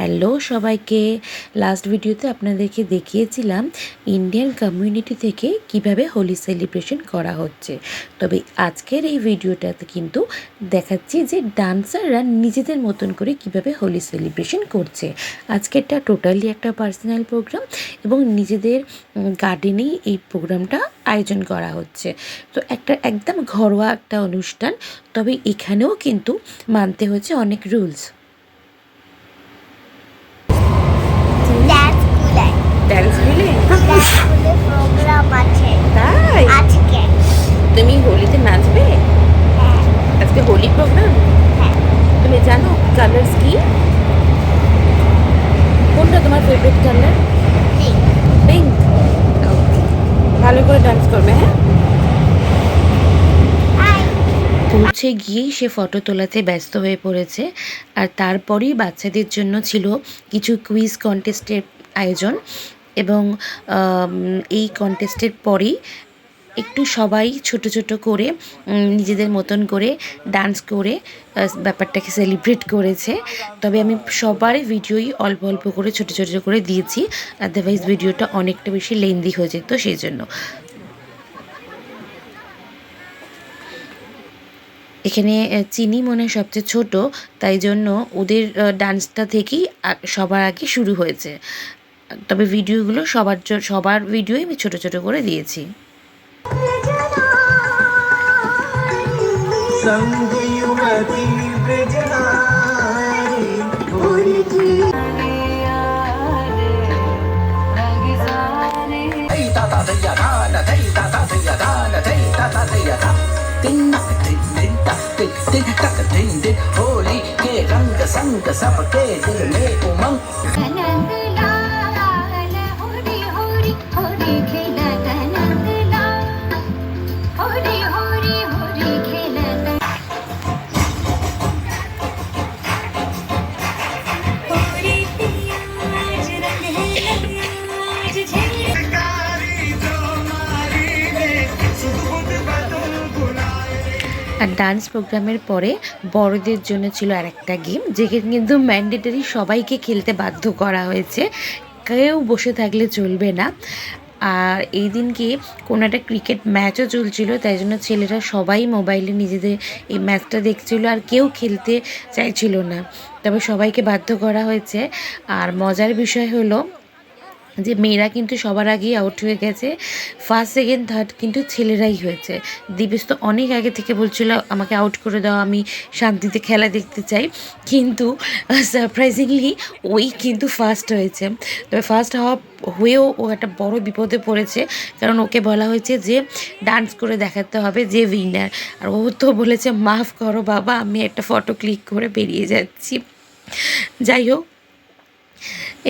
Hello সবাইকে। Last ভিডিওতে আপনাদেরকে দেখিয়েছিলাম ইন্ডিয়ান কমিউনিটি থেকে কিভাবে হোলি সেলিব্রেশন করা হচ্ছে। তবে আজকের এই ভিডিওটাতে কিন্তু দেখাচ্ছি যে ডান্সাররা নিজেদের মতন করে কিভাবে হোলি সেলিব্রেশন করছে। আজকেরটা টোটালি একটা পার্সোনাল প্রোগ্রাম এবং নিজেদের গার্ডেনেই এই প্রোগ্রামটা আয়োজন করা হচ্ছে। তো একদম ঘরোয়া একটা অনুষ্ঠান, তবে এখানেও কিন্তু মানতে হচ্ছে অনেক রুলস। তাই আজকে তুমি হোলিতে নাচবে? হ্যাঁ আজকে হোলি প্রোগ্রাম। হ্যাঁ তুমি জানো কালার্স কি? কোনটা তোমার ফেভারিট কালার? পিঙ্ক। ভালো করে ডান্স করবে, হ্যাঁ? পৌঁছে গিয়েই সে ফটো তোলাতে ব্যস্ত হয়ে পড়েছে। আর তারপরেই বাচ্চাদের জন্য ছিল কিছু কুইজ কন্টেস্টের আয়োজন, এবং এই কন্টেস্টের পরেই একটু সবাই ছোট ছোট করে নিজেদের মতন করে ডান্স করে ব্যাপারটাকে সেলিব্রেট করেছে। তবে আমি সবার ভিডিওই অল্প অল্প করে ছোট ছোট করে দিয়েছি, আদারওয়াইজ ভিডিওটা অনেকটা বেশি লেন্দি হয়ে যেত, সেই জন্য। এখানে চিনি মনে হয় সবচেয়ে ছোট, তাই জন্য ওদের ডান্সটা থেকেই সবার আগে শুরু হয়েছে। তবে ভিডিওগুলো সবার ভিডিওই আমি ছোট ছোট করে দিয়েছি। होली के रंग संग सबके दिल में उमंग আর ডান্স প্রোগ্রামের পরে বড়দের জন্য ছিল আরেকটা গেম, যেখানে কিন্তু ম্যান্ডেটরি সবাইকে খেলতে বাধ্য করা হয়েছে, কেউ বসে থাকলে চলবে না। আর এই দিনকে কোনো একটা ক্রিকেট ম্যাচও চলছিল, তাই জন্য ছেলেরা সবাই মোবাইলে নিজেদের এই ম্যাচটা দেখছিল, আর কেউ খেলতে চাইছিল না, তবে সবাইকে বাধ্য করা হয়েছে। আর মজার বিষয় হলো যে মেয়েরা কিন্তু সবার আগেই আউট হয়ে গেছে, ফার্স্ট সেকেন্ড থার্ড কিন্তু ছেলেরাই হয়েছে। দিবেশ তো অনেক আগে থেকে বলছিল আমাকে আউট করে দাও, আমি শান্তিতে খেলা দেখতে চাই, কিন্তু সারপ্রাইজিংলি ওই কিন্তু ফার্স্ট হয়েছে। তবে ফার্স্ট হয়েও ও একটা বড় বিপদে পড়েছে, কারণ ওকে বলা হয়েছে যে ডান্স করে দেখাতে হবে যে উইনার। আর ও তো বলেছে মাফ করো বাবা, আমি একটা ফটো ক্লিক করে বেরিয়ে যাচ্ছি। যাই হোক,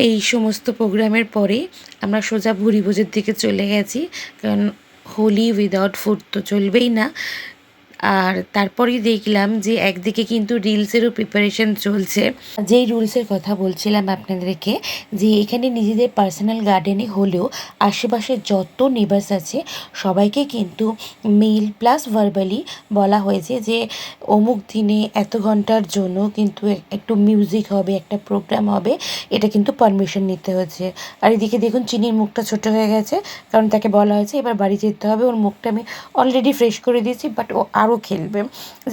এই সমস্ত প্রোগ্রামের পরে আমরা সোজা ভুরিভোজের দিকে চলে গেছি, কারণ হোলি উইদাউট ফুড তো চলবেই না। আর তারপরেই দেখলাম যে একদিকে কিন্তু রিলসেরও প্রিপারেশন চলছে। যেই রুলসের কথা বলছিলাম আপনাদেরকে, যে এখানে নিজেদের পার্সোনাল গার্ডেনে হলেও আশেপাশে যত নেবার্স আছে সবাইকে কিন্তু মেল প্লাস ভার্বালি বলা হয়েছে যে অমুক দিনে এত ঘন্টার জন্য কিন্তু একটু মিউজিক হবে, একটা প্রোগ্রাম হবে, এটা কিন্তু পারমিশন নিতে হচ্ছে। আর এদিকে দেখুন চিনির মুখটা ছোট হয়ে গেছে, কারণ তাকে বলা হয়েছে এবার বাড়ি যেতে হবে। ওর মুখটা আমি অলরেডি ফ্রেশ করে দিয়েছি, বাট ও আরও খেলবে।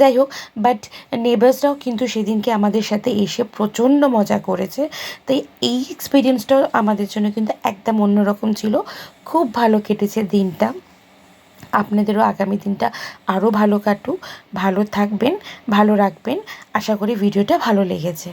যাই হোক, বাট নেবার্সরাও কিন্তু সেদিনকে আমাদের সাথে এসে প্রচণ্ড মজা করেছে। তাই এই এক্সপিরিয়েন্সটাও আমাদের জন্য কিন্তু একদম অন্যরকম ছিল, খুব ভালো কেটেছে দিনটা। আপনাদেরও আগামী দিনটা আরও ভালো কাটুক, ভালো থাকবেন, ভালো রাখবেন। আশা করি ভিডিওটা ভালো লেগেছে।